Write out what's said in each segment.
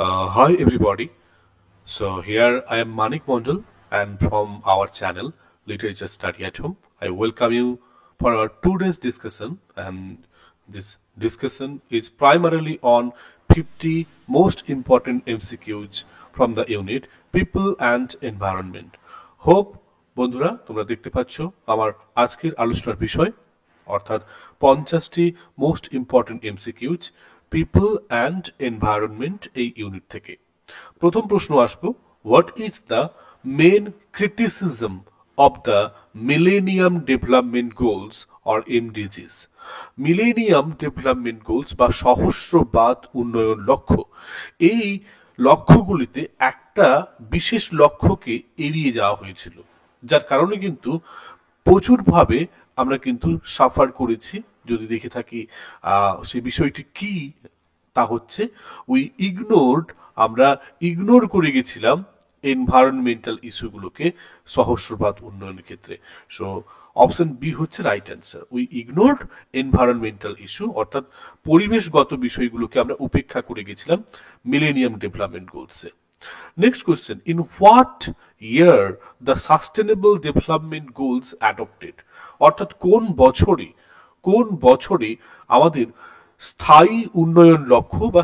Hi everybody. So here I am Manik Mondal and from our channel Literature Study at Home. I welcome you for our today's discussion, and this discussion is primarily on 50 most important MCQs from the unit People and Environment. Hope বন্ধুরা তোমরা দেখতে পাচ্ছ আমার আজকের আলোচনার বিষয় অর্থাৎ 50টি most important MCQs people and environment এই ইউনিট থেকে। প্রথম প্রশ্ন আসবো, what is the main criticism of the millennium development goals or MDGs? Millennium development goals বা সহস্রবাদ উন্নয়ন লক্ষ্য, এই লক্ষ্যগুলিতে একটা বিশেষ লক্ষ্যকে এড়িয়ে যাওয়া হয়েছিল, যার কারণে কিন্তু প্রচুরভাবে আমরা কিন্তু সাফার করেছি। যদি দেখে থাকি সেই বিষয়টি কি, তা হচ্ছে আমরা ইগনোর করে গেছিলাম এনভায়রনমেন্টাল ইস্যুগুলোকে সহস্রবাদ উন্নয়নের ক্ষেত্রে। সো অপশন বি হচ্ছে right answer. We ignored environmental issue, অর্থাৎ পরিবেশগত বিষয়গুলোকে আমরা উপেক্ষা করে গেছিলাম মিলেনিয়াম ডেভেলপমেন্ট গোলসে। Next question, in what year the sustainable development goals adopted? অর্থাৎ কোন বছরে আমাদের স্থায়ী উন্নয়ন লক্ষ্য বা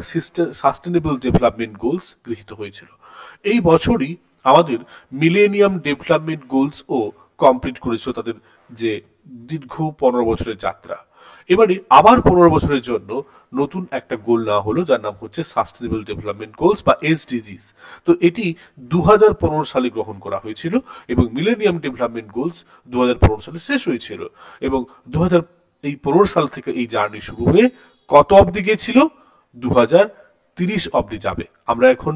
সাস্টেনেবল ডেভেলপমেন্ট গোলস গৃহীত হয়েছিল। এই বছরই আমাদের মিলেনিয়াম ডেভেলপমেন্ট গোলস ও কমপ্লিট করেছিল তাদের যে দীর্ঘ 15 বছরের যাত্রা। এবারে আবার 15 বছরের জন্য নতুন একটা গোল নেওয়া হলো, যার নাম হচ্ছে সাস্টেনেবল ডেভেলপমেন্ট গোলস বা এসডিজিস। তো এটি 2015 সালে গ্রহণ করা হয়েছিল এবং মিলেনিয়াম ডেভেলপমেন্ট গোলস 2015 সালে শেষ হয়েছিল এবং 2015 সাল থেকে এই জার্নি শুরু হয়ে কত অবধি গিয়েছিল? 2030 অবধি যাবে। আমরা এখন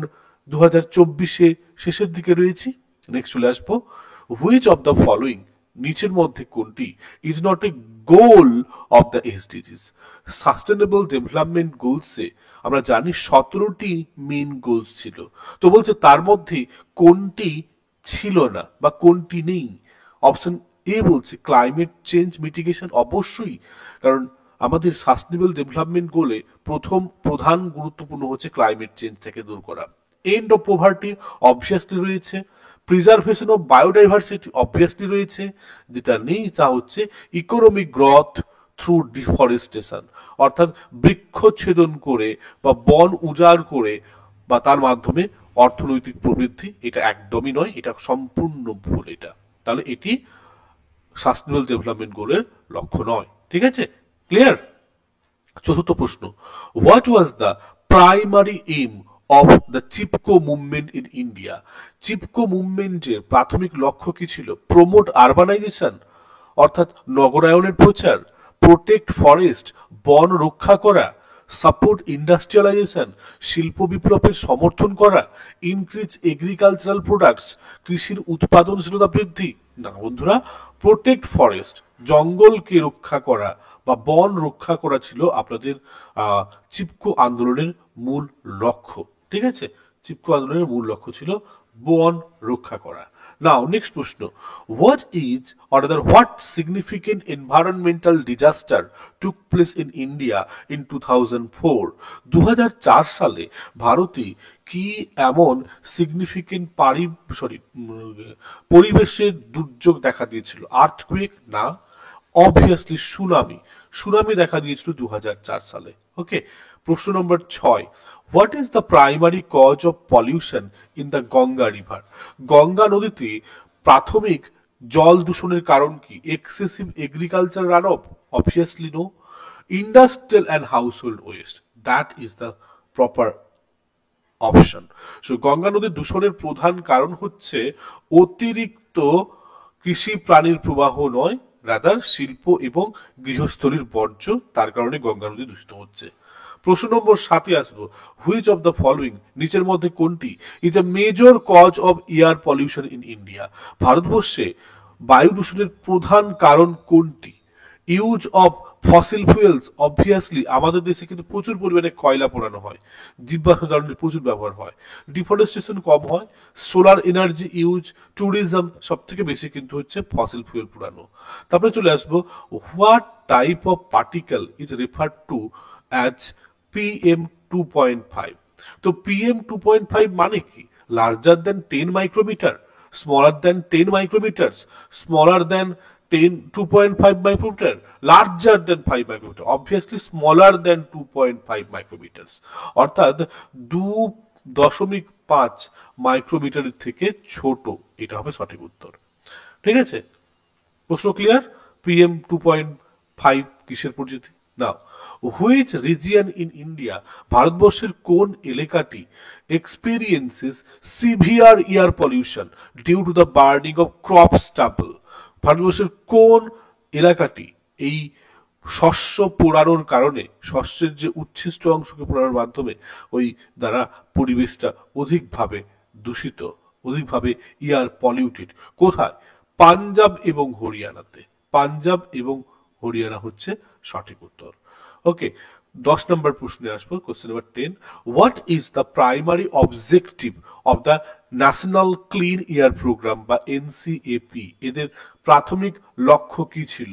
2024-এ শেষের দিকে রয়েছি। নেক্সট চলে আসবো, হুইচ অফ দ্য ফলোইং, নিচের মধ্যে কোনটি is not a goal of the SDGs? Sustainable development গোলসে আমরা জানি 17টি মেইন গোলস ছিল, তো বলছে তার মধ্যে কোনটি ছিল না বা কোনটি নেই? অপশন এ বলছে ক্লাইমেট চেঞ্জ মিটিগেশন। অবশ্যই, কারণ আমাদের সাস্টেনেবল ডেভেলপমেন্ট গোলে প্রধান গুরুত্বপূর্ণ হচ্ছে ক্লাইমেট চেঞ্জ থেকে দূর করা। এন্ড অফ পভার্টি অবভিয়াসলি রয়েছে। প্রিজার্ভেশন অফ বায়োডাইভার্সিটি অবভিয়াসলি রয়েছে। যেটা নেই তা হচ্ছে ইকোনমিক গ্রোথ থ্রু ডিফরেস্টেশন, অর্থাৎ বৃক্ষচ্ছেদন করে বা বন উজাড় করে বা তার মাধ্যমে অর্থনৈতিক প্রবৃদ্ধি, এটা একদমই নয়, এটা সম্পূর্ণ ভুল। এটা তাহলে এটি সাস্টেনেবল ডেভেলপমেন্ট গোলের লক্ষ্য নয়। ঠিক আছে, ক্লিয়ার? চতুর্থ প্রশ্ন, what was the primary aim of the Chipko movement in India? Chipko মুভমেন্টের প্রাথমিক লক্ষ্য কি ছিল? প্রমোট আরবানাইজেশন, অর্থাৎ নগরায়নের প্রচার, প্রোটেক্ট ফরেস্ট, বন রক্ষা করা, সাপোর্ট ইন্ডাস্ট্রিয়ালাইজেশন, শিল্প বিপ্লবের সমর্থন করা, ইনক্রিজ এগ্রিকালচারাল প্রোডাক্টস, কৃষির উৎপাদনশীলতা বৃদ্ধি? না বন্ধুরা, প্রোটেক্ট ফরেস্ট, জঙ্গলকে রক্ষা করা বা বন রক্ষা করা ছিল আপনাদের চিপকো আন্দোলনের মূল লক্ষ্য। ঠিক আছে, চিপকো আন্দোলনের মূল লক্ষ্য ছিল বন রক্ষা করা। Now, next প্রশ্ন, what is or rather what significant environmental disaster took place in India in 2004? 2004 সালে ভারতে কি এমন সিগনিফিকেন্ট পরিবেশের দুর্যোগ দেখা দিয়েছিল? আর্থকুয়েক? না। অবভিয়াসলি সুনামি দেখা দিয়েছিল 2004 সালে। ওকে, প্রশ্ন নম্বর 6, what is the primary cause of pollution in the Ganga river? Ganga নদীতে প্রাথমিক জল দূষণের কারণ কি? Excessive agriculture run off? Obviously no. Industrial and household waste, that is the proper option. So Ganga নদীর দূষণের প্রধান কারণ হচ্ছে অতিরিক্ত কৃষি প্রাণীর প্রবাহ নয়, রাদার শিল্প এবং গৃহস্থলীর বর্জ্য, তার কারণে গঙ্গা নদী দূষিত হচ্ছে। প্রশ্ন নম্বর 7-এ আসবো, হুইচ অফ দ্য ফলোইং, নিচের মধ্যে কোনটি is a major cause of air pollution in India? ভারতবর্ষে বায়ু দূষণের প্রধান কারণ কোনটি? Use of fossil fuels, obviously আমাদের দেশে কিন্তু প্রচুর পরিমাণে কয়লা পোড়ানো হয়, জীবাশ্ম জ্বালানির প্রচুর ব্যবহার হয়, ডিফরেস্টেশন কম হয়, সোলার এনার্জি ইউজ, ট্যুরিজম, সব থেকে বেশি কিন্তু হচ্ছে ফসিল ফুয়েল পোড়ানো। তারপরে চলে আসবো, what type of particle is referred to as PM2.5? তো PM 2.5 মানে কি? Larger than 10 micrometre, smaller than 10 micrometre, smaller than 10 2.5 micrometre, larger than 5 micrometre, obviously smaller than 2.5 micrometre, অর্থাৎ 2.5 মাইক্রোমিটারের থেকে ছোট। এটা হবে সঠিক উত্তর। ঠিক আছে, প্রশ্ন ক্লিয়ার? PM 2.5 কিসের পরিচিতি? Now, which region in India, ভারতবর্ষের কোন এলাকাটি experiences severe air pollution due to the burning of crop stubble? ভারতবর্ষের কোন এলাকাটি এই শস্য পোড়ানোর কারণে, শস্যের যে উচ্ছিষ্ট অংশকে পোড়ানোর মাধ্যমে ওই দ্বারা পরিবেশটা অধিকভাবে দূষিত, অধিকভাবে ইয়ার পলিউটেড? কোথায়? পাঞ্জাব এবং হরিয়ানাতে। পাঞ্জাব এবং হরিয়ানা হচ্ছে সঠিক উত্তর। ওকে, 10 নম্বর প্রশ্নে আসবো, question number 10। What is the primary objective of the national clean air programme বা NCAP? এদের প্রাথমিক লক্ষ্য কি ছিল?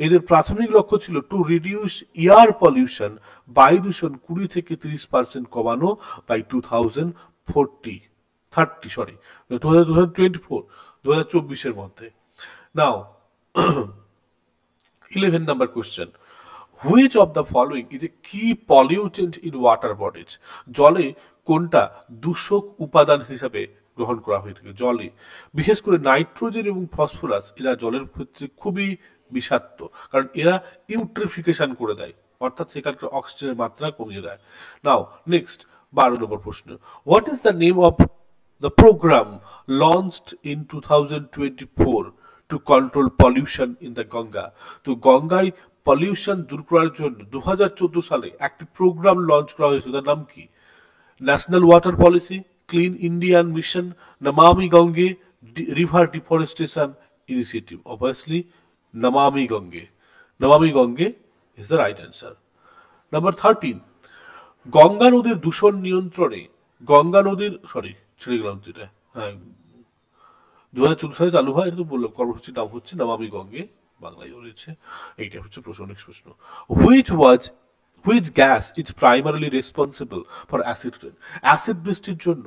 এদের প্রাথমিক লক্ষ্য ছিল টু রিডিউস এয়ার পলিউশন, বায়ু দূষণ 20 থেকে 30% কমানো বাই 2024 মধ্যে। নাও, 11 নম্বর question. Which of the following is a key pollutant in water bodies? জলে কোনটা দূষক উপাদান হিসাবে গ্রহণ করা হয়ে থাকে? জলে বিশেষ করে নাইট্রোজেন এবং ফসফরাস, এরা জলের ক্ষেত্রে খুবই বিষাক্ত, কারণ এরা ইউট্রিফিকেশন করে দেয়, অর্থাৎ সেখানকার অক্সিজেনের মাত্রা কমিয়ে দেয়। নাও নেক্সট, 12 নম্বর প্রশ্ন। What is the name of the programme launched in 2024 to control pollution in the Ganga? তো গঙ্গায় পলিউশন দূর করার জন্য 2014 সালে একটি প্রোগ্রাম লঞ্চ করা হয়েছে, তার নাম কি? National water policy, clean Indian mission, Namami Gange, river deforestation initiative? Obviously Namami Gange. Namami Gange is the right answer. Number 13। Ganga নদীর দূষণ নিয়ন্ত্রণে, গঙ্গা নদীর, সরি ছেড়ে গেলাম যেটা, হ্যাঁ 2014 সালে চালু হয়, এটা তো বললাম, কর্মসূচির নাম হচ্ছে নমামি গঙ্গে, বাংলায় রয়েছে। এইটা হচ্ছে প্রশ্ন। নেক্সট প্রশ্ন। Which gas is primarily responsible for acid rain? Acid বৃষ্টির জন্য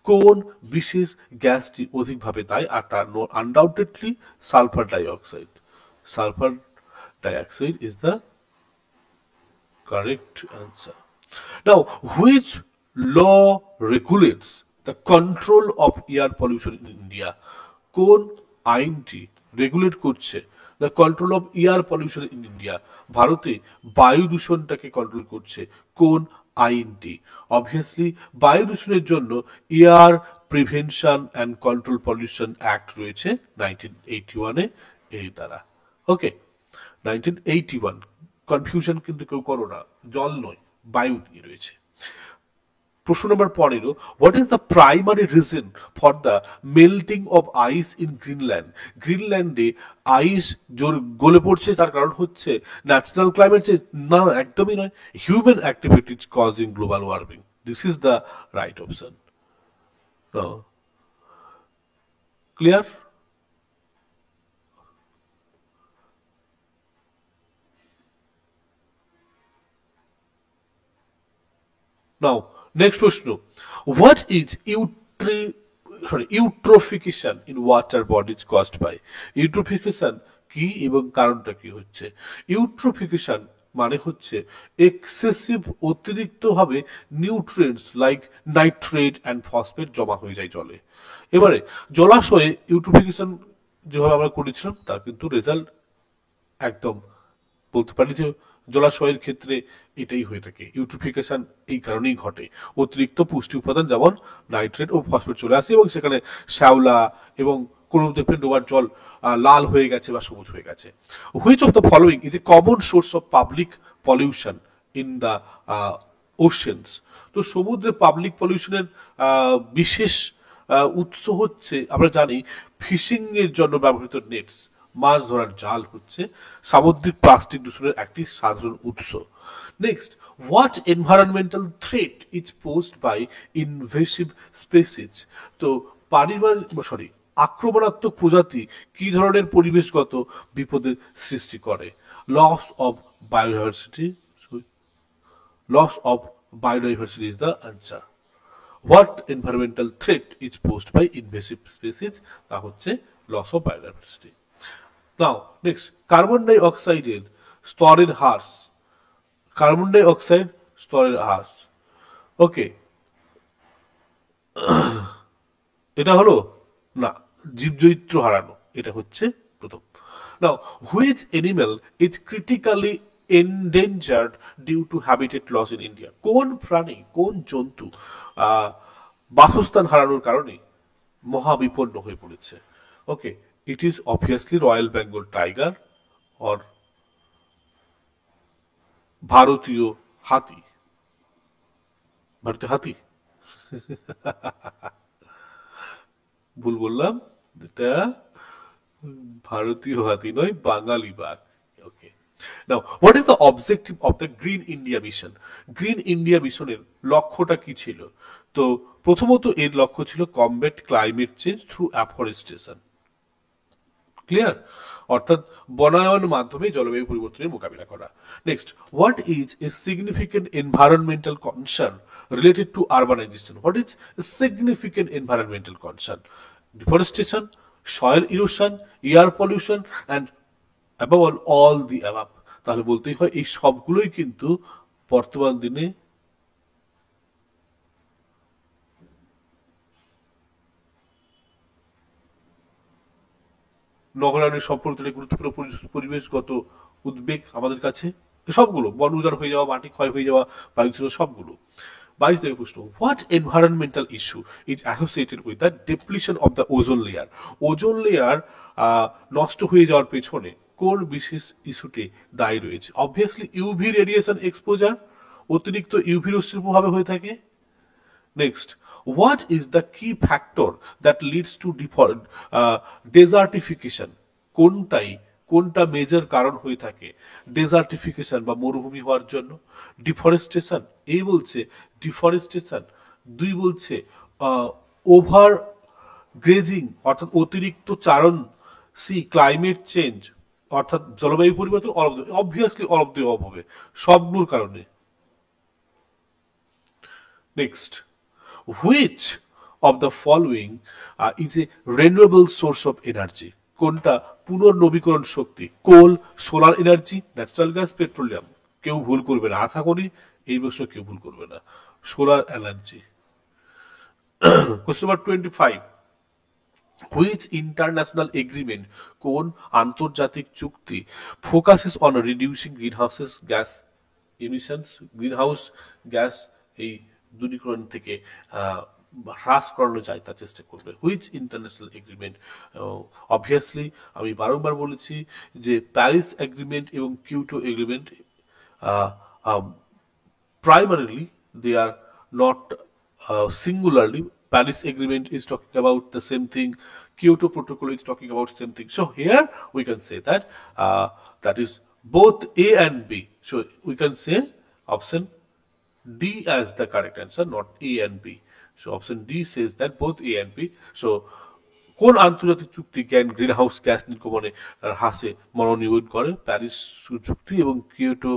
কোন বিশেষ গ্যাসটি অধিকভাবে দায়ী? আর তার undoubtedly sulphur dioxide. Sulphur dioxide is the correct answer. Now, which law regulates the control of air pollution in India? কোন আইনটি রেগুলেট করছে the control of air pollution in India? ভারতে বায়ু দূষণটাকে কন্ট্রোল করছে কোন আইনটি? অবভিয়াসলি বায়ু দূষণের জন্য air prevention and control pollution act রয়েছে 1981-এ, এর দ্বারা। ওকে, 1981। কনফিউশন কিন্তু কেউ করো না, জল নয়, বায়ু নিয়ে রয়েছে। প্রশ্ন নম্বর 15। What is the primary reason for the melting of ice in Greenland? গ্রিনল্যান্ডে আইস গলে পড়ছে, তার কারণ হচ্ছে ন্যাচারাল ক্লাইমেট চেঞ্জ? না, একদমই নয়, human activities causing global warming. This is the right option. Clear? Now, next প্রশ্ন। What is eutrophication in water bodies caused by? Eutrophication কি এবং কারণটা কি হচ্ছে? ইউট্রোফিকেশন মানে হচ্ছে এক্সেসিভ, অতিরিক্তভাবে nutrients like nitrate and phosphate জমা হয়ে যায় জলে। এবারে জলাশয়ে ইউট্রোফিকেশন যেভাবে আমরা করেছিলাম তার কিন্তু রেজাল্ট একদম বলতে পারি যে জলাশয়ের ক্ষেত্রে এটাই হয়ে থাকে। ইউট্রিফিকেশন এই কারণেই ঘটে, অতিরিক্ত পুষ্টি উপাদান যেমন নাইট্রেট ও ফসফেট চলে আসে এবং সেখানে শ্যাওলা এবং কোনো দেখবেন ডোবার জল লাল হয়ে গেছে বা সবুজ হয়ে গেছে। Which of the following is a common source of public pollution in the oceans? তো সমুদ্রে পাবলিক পলিউশনের বিশেষ উৎস হচ্ছে, আমরা জানি ফিশিং এর জন্য ব্যবহৃত নেটস, মাছ ধরার জাল হচ্ছে সামুদ্রিক প্লাস্টিক দূষণের একটি সাধারণ উৎস। Next, what environmental threat is posed by invasive species? তো আক্রমণাত্মক প্রজাতি কি ধরনের পরিবেশগত বিপদের সৃষ্টি করে? Loss of biodiversity. Loss of biodiversity is the answer. What environmental threat is posed by invasive species, তা হচ্ছে loss of biodiversity. Now next, carbon ডাই অক্সাইডের স্তরের হ্রাস, কার্বন ডাই অক্সাইড স্তরের হ্রাস, ওকে, এটা হলো না, জীবজৈত্র হারানো, এটা হচ্ছে প্রথম। Now which animal is critically endangered due to habitat loss in India, কোন প্রাণী, কোন জন্তু বাসস্থান হারানোর কারণে মহাবিপন্ন হয়ে পড়েছে? Okay, it is obviously royal Bengal tiger or ভারতীয় হাতি। ভারতীয় হাতি, ভুল বললাম, এটা ভারতীয় হাতি নয়, বাঙালি বাঘ। Okay, now what is the objective of the green India mission? Green India মিশনের লক্ষ্যটা কি ছিল? তো প্রথমত এর লক্ষ্য ছিল combat climate change through afforestation, clear, অর্থাৎ বনায়নের মাধ্যমে জলবায়ু পরিবর্তনের মোকাবিলা করা। Next, what is a significant environmental concern related to urbanization? What is a significant environmental concern? Deforestation, soil erosion, air pollution and above all the above. তাহলে বলতেই হয় এই সবগুলোই কিন্তু বর্তমান দিনে নগরায়নের সম্পর্কে গুরুত্বপূর্ণ পরিবেশগত উদ্বেগ আমাদের কাছে, সবগুলো বন উজাড় হয়ে যাওয়া, মাটি ক্ষয় হয়ে যাওয়া, বায়ু ছিল, সবগুলো। 22 থেকে প্রশ্ন, what environmental issue is associated with the depletion of the ozone layer? Ozone layer নষ্ট হয়ে যাওয়ার পেছনে কোন বিশেষ ইস্যুটি দায়ী রয়েছে? অবভিয়াসলি ইউভি রেডিয়েশন এক্সপোজার, অতিরিক্ত ইউভি রশ্মির প্রভাবে হয়ে থাকে। Next, what is the key factor that leads to desertification? কোনটা মেজর কারণ হয়ে থাকে ডেজার্টিফিকেশন বা মরুভূমি হওয়ার জন্য? ডিফরেস্টেশন, এই বলছে ডিফরেস্টেশন, দুই বলছে ওভার গ্রেজিং অর্থাৎ অতিরিক্ত চারণ, সি ক্লাইমেট চেঞ্জ অর্থাৎ জলবায়ু পরিবর্তন, obviously all of the of হবে, সবগুলোর কারণে। Next, which of the following is a renewable source of energy? কোনটা পুনর্নবীকরণ শক্তি? Coal, solar energy, natural gas, petroleum. কেউ ভুল করবে না, আশা করি এই প্রশ্ন কেউ ভুল করবে না, solar energy. Question number 25, which international agreement, কোন আন্তর্জাতিক চুক্তি focuses on reducing greenhouse gas এই দূরীকরণ থেকে হ্রাস করানো যায় তা চেষ্টা করবে? Which international agreement? অবভিয়াসলি আমি বারংবার বলেছি যে প্যারিস এগ্রিমেন্ট এবং Kyoto agreement primarily they are not singularly. Paris agreement is talking about the same thing, Kyoto protocol is talking about same thing. So here we can say that that is both A and B, so we can say option D as the correct answer, not A and B. So option D says that both A and B. So কোন আন্তর্জাতিক চুক্তি green house gas নির্গমনে হ্রাসে মনোনিবেশ করে? Paris চুক্তি এবং Kyoto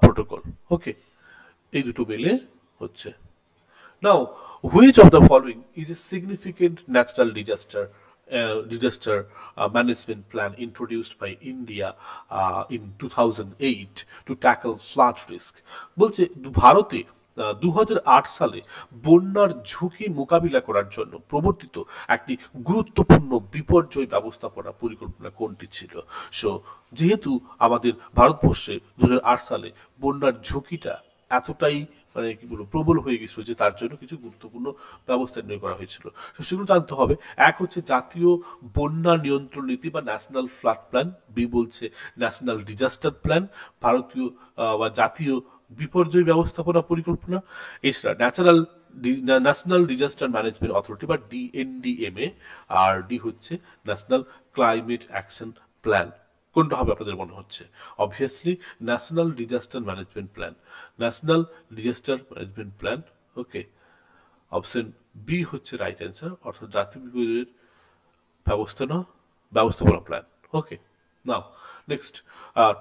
protocol. ওকে, এই দুটো মিলে হচ্ছে। নাও which of the following is a significant natural disaster management plan introduced by India in 2008 to tackle flood risk? বলছে ভারতে 2008 সালে বন্যার ঝুঁকি মোকাবিলা করার জন্য প্রবর্তিত একটি গুরুত্বপূর্ণ বিপর্যয় ব্যবস্থাপনা পরিকল্পনা কোনটি ছিল? সো যেহেতু আমাদের ভারতবর্ষে 2008 সালে বন্যার ঝুঁকিটা এতটাই মানে কি বলবো প্রবল হয়ে গেছিল যে তার জন্য কিছু গুরুত্বপূর্ণ ব্যবস্থা নির্ণয় করা হয়েছিল, তো সেগুলো জানতে হবে। এক হচ্ছে জাতীয় বন্যা নিয়ন্ত্রণ নীতি বা ন্যাশনাল ফ্লাড প্ল্যান, বি বলছে ন্যাশনাল ডিজাস্টার প্ল্যান, ভারতীয় বা জাতীয় বিপর্যয় ব্যবস্থাপনা পরিকল্পনা। এছাড়া ন্যাশনাল ডিজাস্টার ম্যানেজমেন্ট অথরিটি বা ডিএনডিএমএ, আর ডি হচ্ছে ন্যাশনাল ক্লাইমেট অ্যাকশন প্ল্যান। কোনটা হবে আপনাদের মনে হচ্ছে? Obviously national disaster management plan, national disaster management plan. Okay, option B হচ্ছে রাইট অ্যান্সার, অর্থাৎ জাতীয় বিপর্যয়ের ব্যবস্থাপনা plan. Okay, now next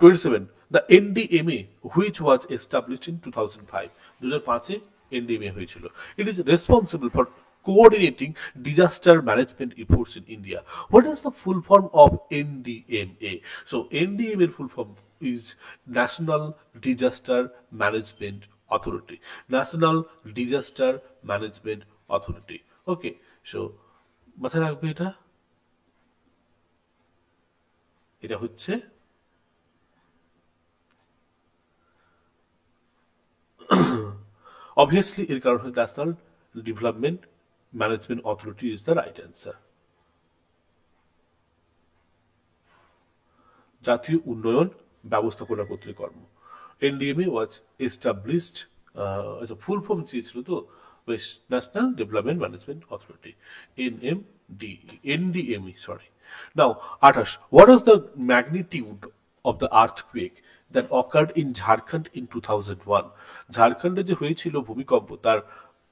27, the NDMA which was established in 2005, 2005-এ এনডিএমএ হয়েছিল। It is responsible for coordinating disaster management efforts in India. What is the full form of NDMA? So NDMA full form is National Disaster Management Authority. National Disaster Management Authority. Okay, so মাথায় রাখবে এটা, এটা হচ্ছে obviously এর কারণ হচ্ছে national development management authority is the right answer. জাতীয় উন্নয়ন ব্যবস্থাপনা কর্তৃকর্ম, NDMA was established, full form চেয়েছিল তো, national development management authority, NDMA, sorry. Now 28, what was the magnitude of the earthquake that occurred in Jharkhand in 2001? ঝাড়খণ্ডে যে হয়েছিল ভূমিকম্প তার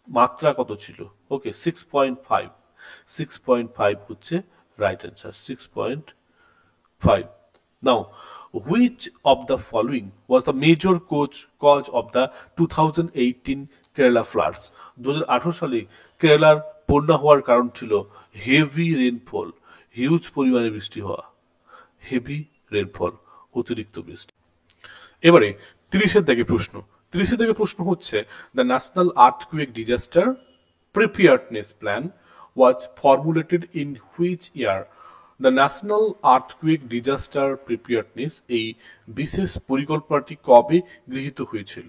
মাত্রা কত ছিল? ওকে, 6.5, 6.5 হচ্ছে right answer, 6.5. Now, which of the following was the major cause of the 2018 Kerala floods? 2018 সালে কেরালার বন্যা হওয়ার কারণ ছিল হেভি রেনফল, হিউজ পরিমাণে বৃষ্টি হওয়া, হেভি রেনফল, অতিরিক্ত বৃষ্টি। এবারে 30-এর দাগে প্রশ্ন, 30-এর দাগে প্রশ্ন হচ্ছে the national earthquake disaster preparedness plan was formulated in which year? The national earthquake disaster preparedness, এই বিশেষ পরিকল্পনাটি কবে গৃহীত হয়েছিল?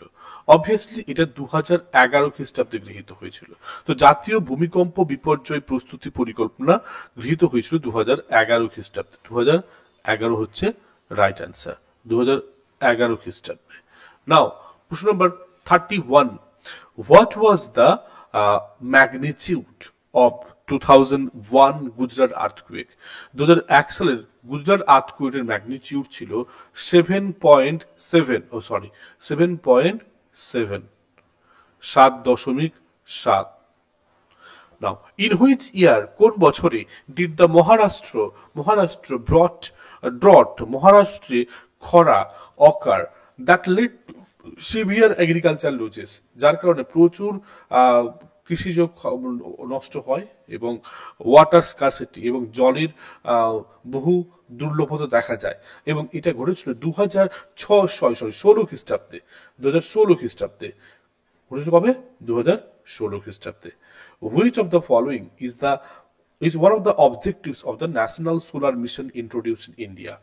অবভিয়াসলি এটা 2011 খ্রিস্টাব্দে গৃহীত হয়েছিল। তো জাতীয় ভূমিকম্প বিপর্যয় প্রস্তুতি পরিকল্পনা গৃহীত হয়েছিল 2011 খ্রিস্টাব্দে। 2011 হচ্ছে রাইট অ্যান্সার, 2011 খ্রিস্টাব্দে। নাও প্রশ্ন নম্বর 31, what was the magnitude of 2001 Gujarat earthquake? 2001 সালের গুজরাট আর্থকুয়েকের ম্যাগনিটিউড ছিল 7.7, 7.7। নাও ইন হুইচ ইয়ার, কোন বছরে ডিড দ্য মহারাষ্ট্র মহারাষ্ট্রে খরা occur that led severe agriculture losses, যার কারণে প্রচুর কৃষিজ নষ্ট হয় এবং ওয়াটার স্কারসিটি এবং জলের বহু দুর্লভতা দেখা যায়, এবং এটা ঘটেছিল 2016 খ্রিস্টাব্দে, 2016 খ্রিস্টাব্দে ঘটেছিল। কবে? 2016 খ্রিস্টাব্দে। Which of the following is one of the objectives of the National Solar Mission introduced in India?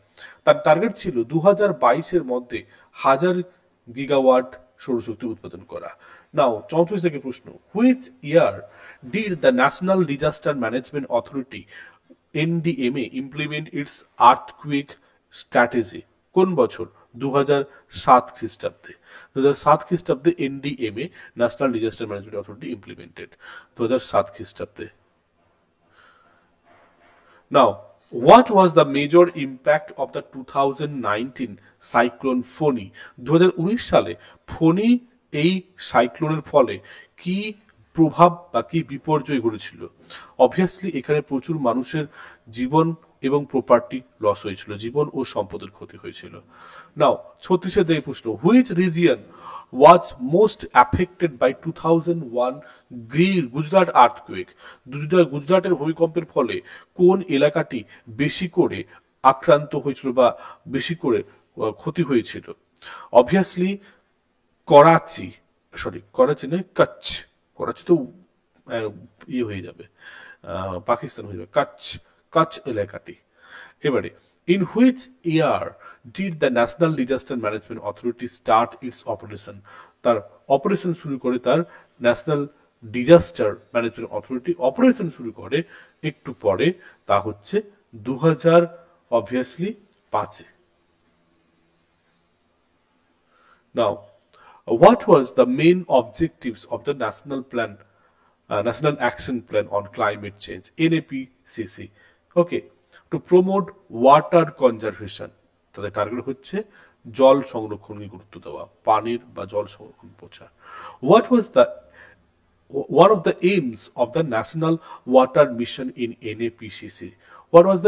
তার টার্গেট ছিল 2022-এর মধ্যে 1000 গিগাওয়াট সৌরশক্তি উৎপাদন করা। নাও 34 থেকে প্রশ্ন, which year did the national disaster management authority NDMA implement its earthquake strategy? কোন বছর? 2007 খ্রিস্টাব্দে। 2007 খ্রিস্টাব্দে NDMA, national disaster management authority implemented, 2007 খ্রিস্টাব্দে। Now what was the major impact of the 2019 cyclone Fani? 2019 সালে ফোনি এই সাইক্লোনের ফলে কি প্রভাব বা কি বিপর্যয় ঘটেছিল? অবভিয়াসলি এখানে প্রচুর মানুষের জীবন এবং প্রপার্টি লস হয়েছিল, জীবন ও সম্পদের ক্ষতি হয়েছিল। নাও 36-এর দিকে প্রশ্ন, which region was most affected by 2001 Gujarat earthquake? গুজরাটের ভূমিকম্পের ফলে কোন এলাকাটি বেশি করে আক্রান্ত হয়েছিল বা বেশি করে ক্ষতি হয়েছিল? অবভিয়াসলি করাচি নয়, করাচি তো ইয়ে হয়ে যাবে, পাকিস্তান হয়ে যাবে, কচ্ছ এলাকাটি। এবারে in which year did the national disaster management authority start it's operation? তার অপারেশন শুরু করে, তার national disaster management authority operation শুরু করে একটু পরে, তা হচ্ছে 2005-এ। Now, what was the main objectives of the National Action Plan on Climate Change, NAPCC? Okay, to promote water conservation. তাদের টার্গেট হচ্ছে জল সংরক্ষণকে গুরুত্ব দেওয়া, পানির বা জল সংরক্ষণ প্রচার। What was one of the aims of the National Water Mission in NAPCC? What was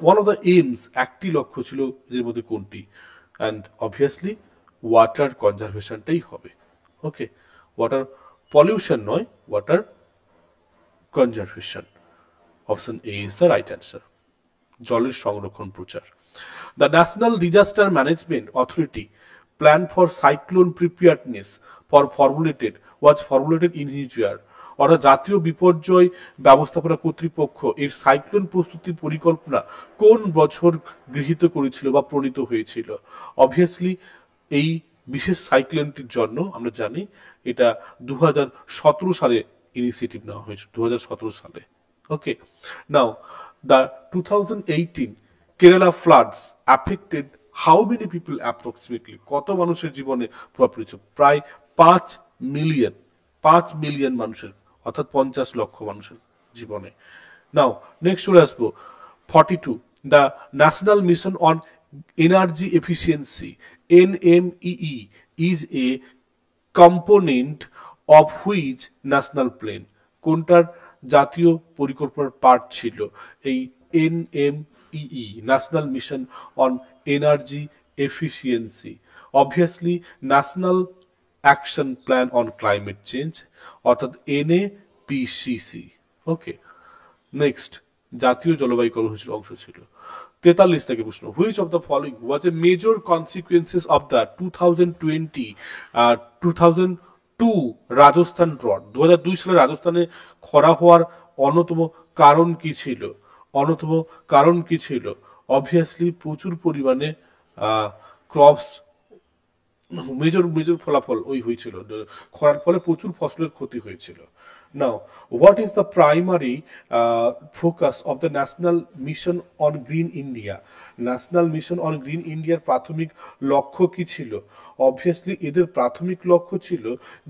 one of the aims? একটি লক্ষ্য ছিল এর মধ্যে কোনটি? And obviously ওয়াটার কনজারভেশনটাই হবে। ওকে, ওয়াটার পলিউশন নয়, water conservation. Option A is the right answer, জলের সংরক্ষণ প্রচার। The national disaster management authority plan for cyclone preparedness was formulated in his year. অর্থাৎ জাতীয় বিপর্যয় ব্যবস্থাপনা কর্তৃপক্ষ এর সাইক্লোন প্রস্তুতির পরিকল্পনা কোন বছর গৃহীত করেছিল বা প্রণীত হয়েছিল? অবভিয়াসলি এই বিশেষ সাইক্লোনটির জন্য আমরা জানি এটা 2017 সালে ইনিশিয়েটিভ নেওয়া হয়েছিল, 2017 সালে। ওকে, নাও the 2018 Kerala floods affected how many people approximately? কত মানুষের জীবনে প্রভাব পড়েছে? প্রায় 5 মিলিয়ন মানুষের, অর্থাৎ 50 লক্ষ মানুষের জীবনে। নাও নেক্সট চলে আসবো 42, the national mission on energy efficiency NMEE is a component of which national plan? কোনটার জাতীয় পরিকল্পনার পার্ট ছিল এই NMEE, national mission on energy efficiency? Obviously national action plan on climate change, অর্থাৎ NAPCC। ওকে, নেক্সট জাতীয় জলবায়ু কর্মসূচির অংশ ছিল। 43 থেকে প্রশ্ন, which of the following was a major consequences of the 2002 Rajasthan drought? 2002 সালে রাজস্থানে খরা হওয়ার অন্যতম কারণ কি ছিল? অবভিয়াসলি প্রচুর পরিমাণে ক্রপস, মেজর ফলাফল হয়েছিল, খরার ফলে প্রচুর ফসলের ক্ষতি হয়েছিল। নাও what is the primary focus of the national mission on green India? National mission on green ইন্ডিয়ার প্রাথমিক লক্ষ্য কি ছিল? অবভিয়াসলি এদের প্রাথমিক লক্ষ্য ছিল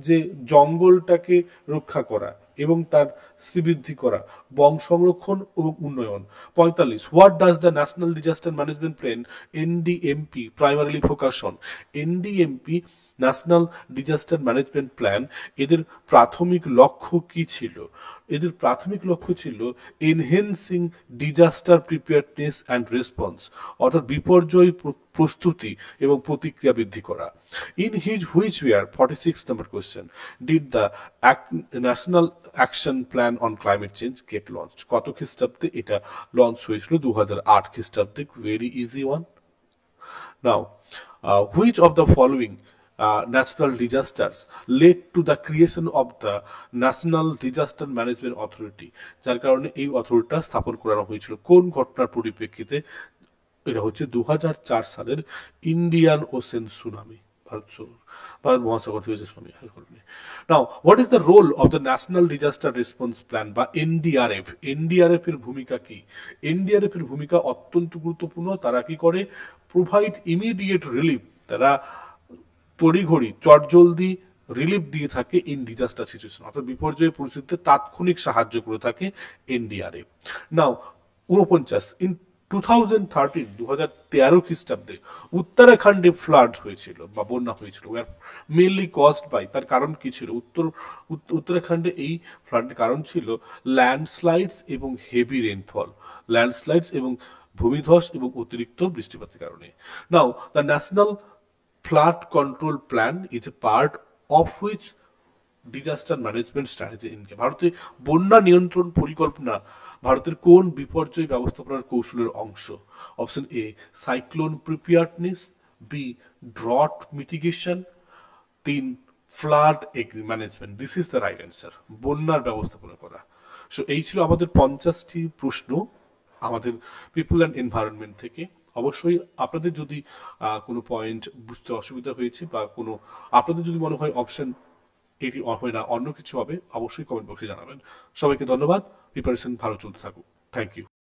যে জঙ্গলটাকে রক্ষা করা এবং তার শ্রীবৃদ্ধি করা, বন সংরক্ষণ এবং উন্নয়ন। 45, what does the national disaster management plan NDMP primarily focus on? NDMP national disaster management plan এদের প্রাথমিক লক্ষ্য কি ছিল? এদের প্রাথমিক লক্ষ্য ছিল enhancing disaster preparedness and response, অর্থাৎ বিপর্যয় প্রস্তুতি এবং প্রতিক্রিয়া বৃদ্ধি করা। ইন হিজ হুইচ ইয়ার, 46 নম্বর question, did the national action plan on climate change get launch? কত খ্রিস্টাব্দে এটা লঞ্চ হয়েছিল? 2008 খ্রিস্টাব্দে। Very easy one. Now which of the following natural disasters led to the creation of the National Disaster Management Authority? যার কারণে এই অথরিটিটা স্থাপন করানো হয়েছিল কোন ঘটনার পরিপ্রেক্ষিতে? এটা হচ্ছে 2004 সালের ইন্ডিয়ান ওশেন সুনামি, ভারত মহাসাগর থেকে tsunami. Now what is the role of the national disaster response plan বা NDRF? NDRF এর ভূমিকা কি? NDRF এর ভূমিকা অত্যন্ত গুরুত্বপূর্ণ। তারা কি করে? প্রোভাইড ইমিডিয়েট রিলিফ, তারা তড়িঘড়ি চটজলদি রিলিফ দিয়ে থাকে ইন ডিজাস্টার সিচুয়েশন, অর্থাৎ বিপর্যয় পরিস্থিতিতে তাৎক্ষণিক সাহায্য করে থাকে NDRF। নাও 49, ইন 2013 খ্রিস্টাব্দে উত্তরাখণ্ডে ফ্লাড হয়েছিল বা বন্যা হয়েছিল, মেনলি কজড বাই, তার কারণ কি ছিল? উত্তরাখণ্ডে এই ফ্লাডের কারণ ছিল ল্যান্ডস্লাইডস এবং হেভি রেইনফল, ল্যান্ডস্লাইডস এবং ভূমিধস এবং অতিরিক্ত বৃষ্টিপাতের কারণে। Now the national flood control plan is a part of which disaster management strategy in? ভারতে বন্যা নিয়ন্ত্রণ পরিকল্পনা ভারতের কোন বিপর্যয় ব্যবস্থাপনার কৌশলের অংশ? Option A cyclone preparedness, B drought mitigation, 3 flood management. This is the right answer, বন্যার ব্যবস্থাপনা করা। সো এই ছিল আমাদের 50টি প্রশ্ন আমাদের পিপল অ্যান্ড এনভায়রনমেন্ট থেকে। অবশ্যই আপনাদের যদি কোনো পয়েন্ট বুঝতে অসুবিধা হয়েছে বা কোনো আপনাদের যদি মনে হয় অপশন এটি হয় না, অন্য কিছু হবে, অবশ্যই কমেন্ট বক্সে জানাবেন। সবাইকে ধন্যবাদ। প্রিপারেশন ভালো চলতে থাকুক। Thank you.